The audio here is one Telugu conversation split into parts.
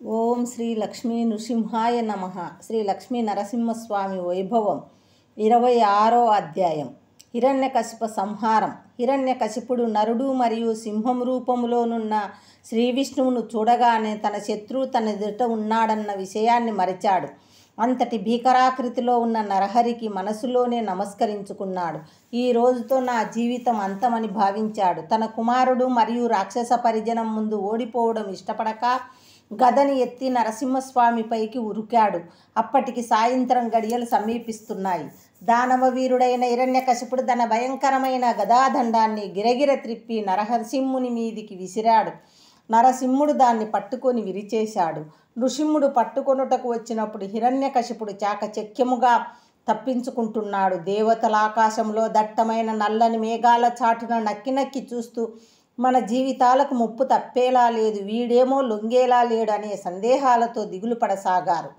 ఓం శ్రీ లక్ష్మీ నృసింహాయ నమః. శ్రీ లక్ష్మీ నరసింహస్వామి వైభవం 26వ అధ్యాయం. హిరణ్యకశిప సంహారం. హిరణ్యకశిపుడు నరుడు మరియు సింహం రూపములోనున్న శ్రీ విష్ణువును చూడగానే తన శత్రువు తన ఎదుట ఉన్నాడన్న విషయాన్ని మరిచాడు. అంతటి భీకరాకృతిలో ఉన్న నరహరికి మనసులోనే నమస్కరించుకున్నాడు. ఈ రోజుతో నా జీవితం అంతమని భావించాడు. తన కుమారుడు మరియు రాక్షస పరిజనం ముందు ఓడిపోవడం ఇష్టపడక గదని ఎత్తి నరసింహస్వామిపైకి ఉరికాడు. అప్పటికి సాయంత్రం గడియలు సమీపిస్తున్నాయి. దానవ వీరుడైన హిరణ్యకశిపుడు తన భయంకరమైన గదాదండాన్ని గిరగిర త్రిప్పి నరసింహుని మీదికి విసిరాడు. నరసింహుడు దాన్ని పట్టుకొని విరిచేశాడు. నృసింహుడు పట్టుకొనుటకు వచ్చినప్పుడు హిరణ్యకశిపుడు చాకచక్యముగా తప్పించుకుంటున్నాడు. దేవతల ఆకాశంలో దట్టమైన నల్లని మేఘాల చాటున నక్కి నక్కి చూస్తూ మన జీవితాలకు ముప్పు తప్పేలా లేదు, వీడేమో లొంగేలా లేడు అనే సందేహాలతో దిగులు పడసాగారు.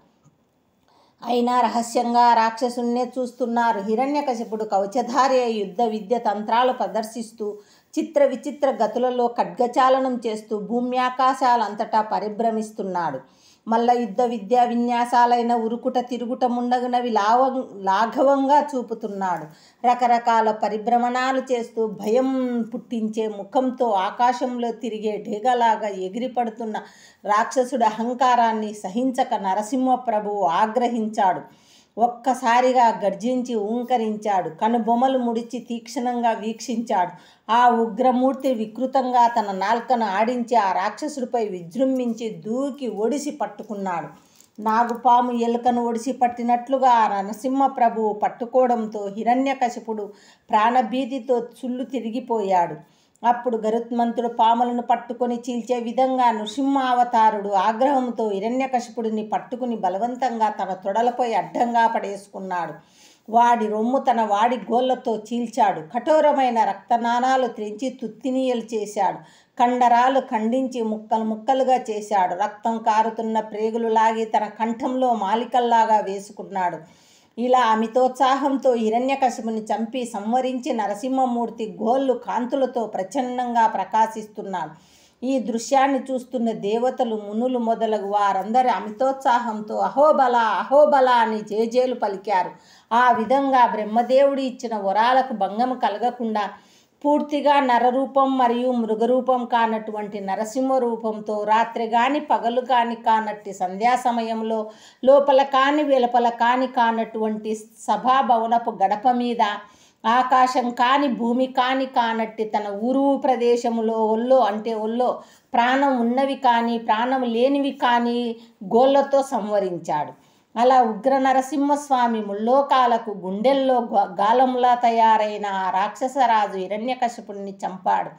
అయినా రహస్యంగా రాక్షసున్నే చూస్తున్నారు. హిరణ్యకశిపుడు కవచధారి అయి యుద్ధ విద్య తంత్రాలు ప్రదర్శిస్తూ చిత్ర విచిత్ర గతులలో ఖడ్గచాలనం చేస్తూ భూమ్యాకాశాలంతటా పరిభ్రమిస్తున్నాడు. మల్ల యుద్ధ విద్యా విన్యాసాలైన ఉరుకుట తిరుగుట ముండగునవి లాఘవంగా చూపుతున్నాడు. రకరకాల పరిభ్రమణాలు చేస్తూ భయం పుట్టించే ముఖంతో ఆకాశంలో తిరిగే ఢేగలాగా ఎగిరిపడుతున్న రాక్షసుడి అహంకారాన్ని సహించక నరసింహప్రభువు ఆగ్రహించాడు. ఒక్కసారిగా గర్జించి ఊంకరించాడు. కనుబొమలు ముడిచి తీక్షణంగా వీక్షించాడు. ఆ ఉగ్రమూర్తి వికృతంగా తన నాల్కను ఆడించి ఆ రాక్షసుడిపై విజృంభించి దూకి ఒడిసి పట్టుకున్నాడు. నాగుపాము ఎలుకను ఒడిసి పట్టినట్లుగా ఆ నరసింహప్రభువు పట్టుకోవడంతో హిరణ్యకశిపుడు ప్రాణభీతితో చుళ్ళు తిరిగిపోయాడు. అప్పుడు గరుత్మంతుడు పాములను పట్టుకొని చీల్చే విధంగా నృసింహావతారుడు ఆగ్రహంతో హిరణ్యకశిపుడిని పట్టుకుని బలవంతంగా తన తొడలపై అడ్డంగా పడేసుకున్నాడు. వాడి రొమ్ము తన వాడి గోళ్లతో చీల్చాడు. కఠోరమైన రక్తనాళాలు త్రెంచి తుత్తినీయలు చేశాడు. కండరాలు ఖండించి ముక్కలు ముక్కలుగా చేశాడు. రక్తం కారుతున్న ప్రేగులు లాగి తన కంఠంలో మాలికల్లాగా వేసుకున్నాడు. ఇలా అమితోత్సాహంతో హిరణ్యకశిపుని చంపి సంవరించి నరసింహమూర్తి గోళ్ళు కాంతులతో ప్రచండంగా ప్రకాశిస్తున్నాడు. ఈ దృశ్యాన్ని చూస్తున్న దేవతలు, మునులు మొదలగు వారందరూ అమితోత్సాహంతో అహోబల అహోబల అని జేజేలు పలికారు. ఆ విధంగా బ్రహ్మదేవుడు ఇచ్చిన వరాలకు భంగం కలగకుండా పూర్తిగా నరరూపం మరియు మృగరూపం కానటువంటి నరసింహ రూపంతో రాత్రి కాని పగలు కాని కానట్టి సంధ్యా సమయంలో లోపల కాని వెలుపల కానటువంటి సభాభవనపు గడప మీద ఆకాశం కాని భూమి కానట్టి తన ఊరు ప్రదేశములో ఒళ్ళో ప్రాణం ఉన్నవి కానీ ప్రాణం లేనివి కానీ గోళ్లతో సంవరించాడు. అలా ఉగ్ర నరసింహస్వామి ముల్లోకాలకు గుండెల్లో గాలంలా తయారైన ఆ రాక్షసరాజు హిరణ్యకశిపుణ్ణి చంపాడు.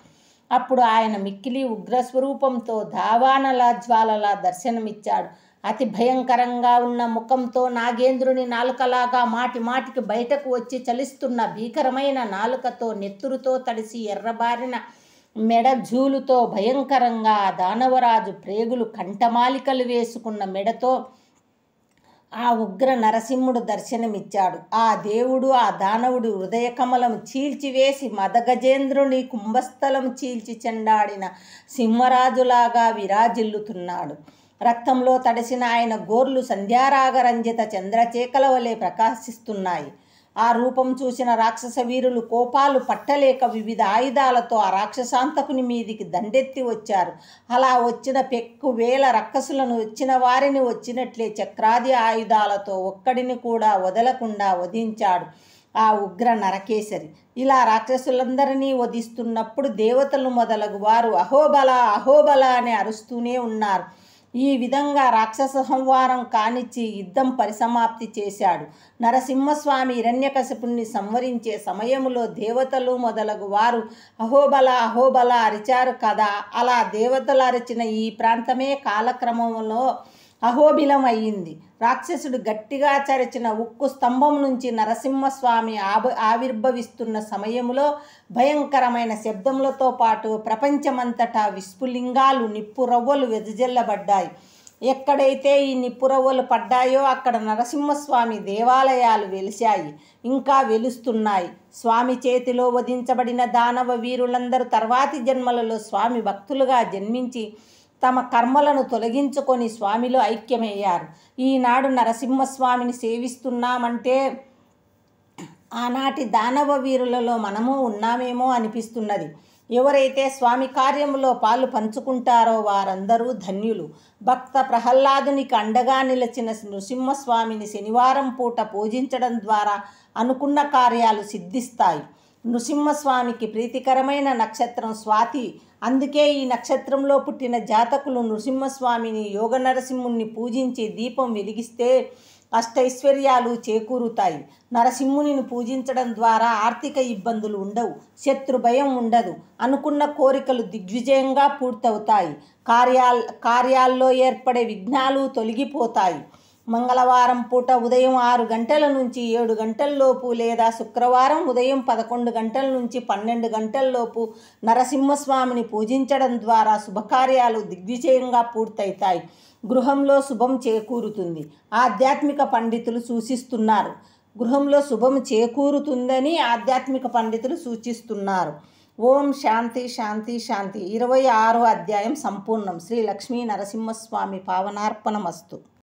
అప్పుడు ఆయన మిక్కిలి ఉగ్రస్వరూపంతో దావానల జ్వాలలా దర్శనమిచ్చాడు. అతి భయంకరంగా ఉన్న ముఖంతో నాగేంద్రుని నాలుకలాగా మాటి మాటికి బయటకు వచ్చి చలిస్తున్న భీకరమైన నాలుకతో నెత్తురుతో తడిసి ఎర్రబారిన మెడ జూలుతో భయంకరంగా ఆ దానవరాజు ప్రేగులు కంఠమాలికలు వేసుకున్న మెడతో ఆ ఉగ్ర నరసింహుడు దర్శనమిచ్చాడు. ఆ దేవుడు ఆ దానవుడు హృదయ కమలం చీల్చివేసి మదగజేంద్రుని కుంభస్థలం చీల్చి చెండాడిన సింహరాజులాగా విరాజిల్లుతున్నాడు. రక్తంలో తడిసిన ఆయన గోర్లు సంధ్యారాగరంజిత చంద్రచేకల వలె ప్రకాశిస్తున్నాయి. ఆ రూపం చూసిన రాక్షస వీరులు కోపాలు పట్టలేక వివిధ ఆయుధాలతో ఆ రాక్షసాంతకుని మీదికి దండెత్తి వచ్చారు. అలా వచ్చిన పెక్కువేల రక్కసులను వచ్చిన వారిని వచ్చినట్లే చక్రాది ఆయుధాలతో ఒక్కడిని కూడా వదలకుండా వధించాడు ఆ ఉగ్ర నరకేసరి. ఇలా రాక్షసులందరినీ వధిస్తున్నప్పుడు దేవతలు మొదలగు వారు అహోబల అహోబల అని అరుస్తూనే ఉన్నారు. ఈ విధంగా రాక్షస సంహారం కానిచ్చి యుద్ధం పరిసమాప్తి చేశాడు. నరసింహస్వామి హిరణ్యకశిపుణ్ణి సంవరించే సమయములో దేవతలు మొదలగు వారు అహోబల అహోబల అరిచారు కదా. అలా దేవతలు అరిచిన ఈ ప్రాంతమే కాలక్రమంలో అహోబిలం అయ్యింది. రాక్షసుడు గట్టిగా చరిచిన ఉక్కు స్తంభం నుంచి నరసింహస్వామి ఆవిర్భవిస్తున్న సమయంలో భయంకరమైన శబ్దములతో పాటు ప్రపంచమంతటా విస్ఫులింగాలు నిప్పురవ్వలు వెదజల్లబడ్డాయి. ఎక్కడైతే ఈ నిప్పురవ్వలు పడ్డాయో అక్కడ నరసింహస్వామి దేవాలయాలు వెలిశాయి, ఇంకా వెలుస్తున్నాయి. స్వామి చేతిలో వధించబడిన దానవ వీరులందరూ తర్వాతి జన్మలలో స్వామి భక్తులుగా జన్మించి తమ కర్మలను తొలగించుకొని స్వామిలో ఐక్యమయ్యారు. ఈనాడు నరసింహస్వామిని సేవిస్తున్నామంటే ఆనాటి దానవ వీరులలో మనము ఉన్నామేమో అనిపిస్తున్నది. ఎవరైతే స్వామి కార్యములో పాలు పంచుకుంటారో వారందరూ ధన్యులు. భక్త ప్రహ్లాదునికి అండగా నిలిచిన నృసింహస్వామిని శనివారం పూట పూజించడం ద్వారా అనుకున్న కార్యాలు సిద్ధిస్తాయి. నృసింహస్వామికి ప్రీతికరమైన నక్షత్రం స్వాతి. అందుకే ఈ నక్షత్రంలో పుట్టిన జాతకులు నృసింహస్వామిని, యోగ నరసింహుణ్ణి పూజించి దీపం వెలిగిస్తే అష్టైశ్వర్యాలు చేకూరుతాయి. నరసింహుని పూజించడం ద్వారా ఆర్థిక ఇబ్బందులు ఉండవు, శత్రు భయం ఉండదు, అనుకున్న కోరికలు దిగ్విజయంగా పూర్తవుతాయి, కార్యాల్లో ఏర్పడే విఘ్నాలు తొలగిపోతాయి. మంగళవారం పూట ఉదయం 6 గంటల నుంచి 7 గంటల్లోపు లేదా శుక్రవారం ఉదయం 11 గంటల నుంచి 12 గంటల్లోపు నరసింహస్వామిని పూజించడం ద్వారా శుభకార్యాలు దిగ్విజయంగా పూర్తవుతాయి. గృహంలో శుభం చేకూరుతుంది. ఆధ్యాత్మిక పండితులు సూచిస్తున్నారు. గృహంలో శుభం చేకూరుతుందని ఆధ్యాత్మిక పండితులు సూచిస్తున్నారు. ఓం శాంతి శాంతి శాంతి. 26వ అధ్యాయం సంపూర్ణం. శ్రీ లక్ష్మీ నరసింహస్వామి పావనార్పణమస్తు.